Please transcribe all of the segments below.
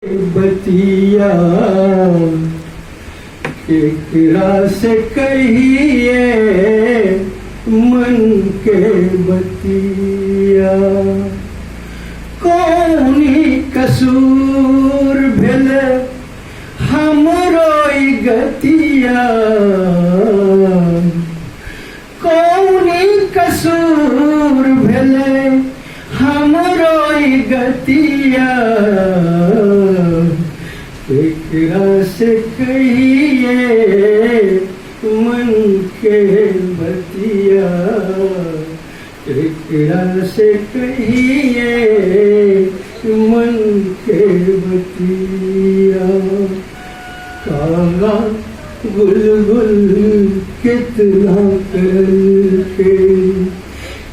बतिया केकरा से कहिए मन के बतिया। कौनी कसूर भेल हमरो ई गतिया। कौनी कसूर भेल हमरो ई गतिया। केकरा से कहिए मन के बतिया। केकरा से कहिए मन के बतिया। कागा गुलगुल कितना करके।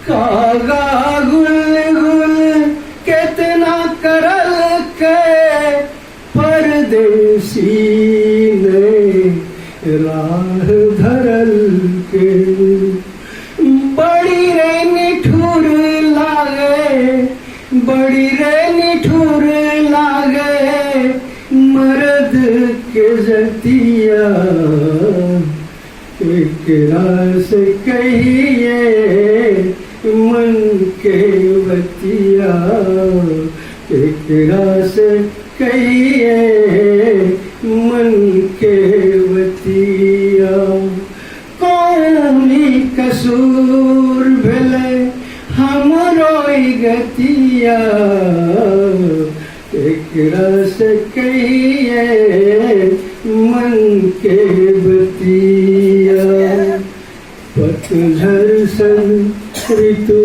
कागा गुलगुल कितना करल के परदेसी ने राह धरल के। बड़ी रे निठुर लागे, बड़ी रे निठुर लागे मर्द के जतिया। केकरा से कहिए मन के बतिया। केकरा से कहिए मन के बतिया। कौनी कसूर भेले हमरो ई गतिया। केकरा से कहिए मन के बतिया। पतझड़ सन ऋतु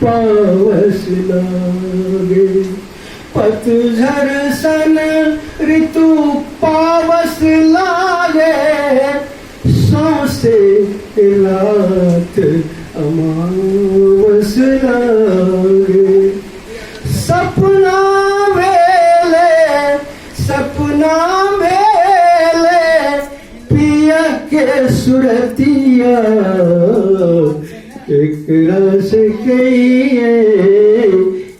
पावस लागे। पतझड़ सन ऋतु पावस लागे। सांसे रात अमावस लागे। सपना भेले, सपना भेले पिया के सुरतिया। केकरा से कहिए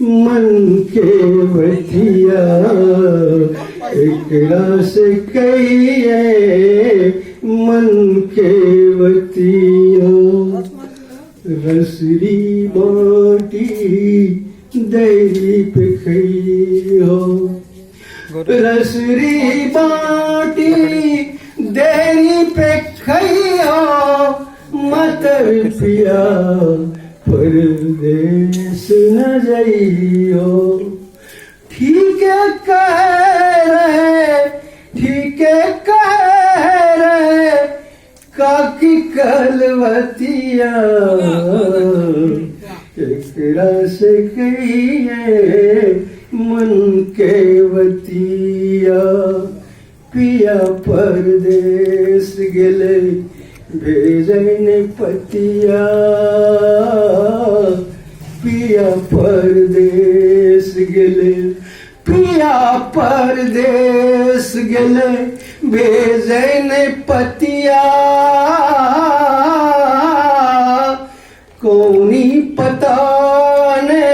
मन के बतिया। केकरा से कहिए मन के बतिया। रसरी माटी दैरी पे खइयो। रसरी माटी दैरी पे खइयो। मत पिया परदेस न जाइयो। ठीक कह रहे, ठीक कह रहे काकी कलवतिया। केकरा से कहिए मन के बतिया। पिया परदेस गेले भेजन पतिया। पिया परदेस गेले, पिया परदेस गेले भेजन पतिया। कौनी पता ने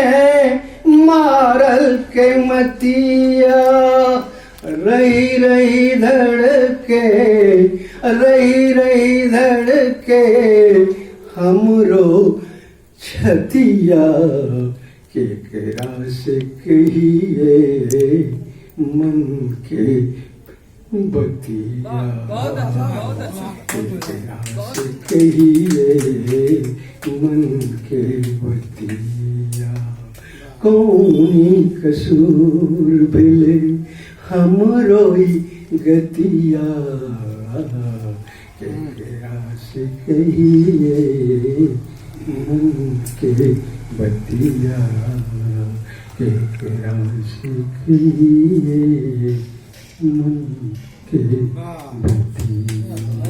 मारल के मतिया। रही रही धड़के, रही रही धड़के हमरो छतिया। केकरा से कहिए मन के बतिया। केकरा से कहिए मन के बतिया। कौनी कसूर भेले हमरो ई गतिया। केकरा से कहिए मन के बतिया। केकरा से कहिए मन के बतिया।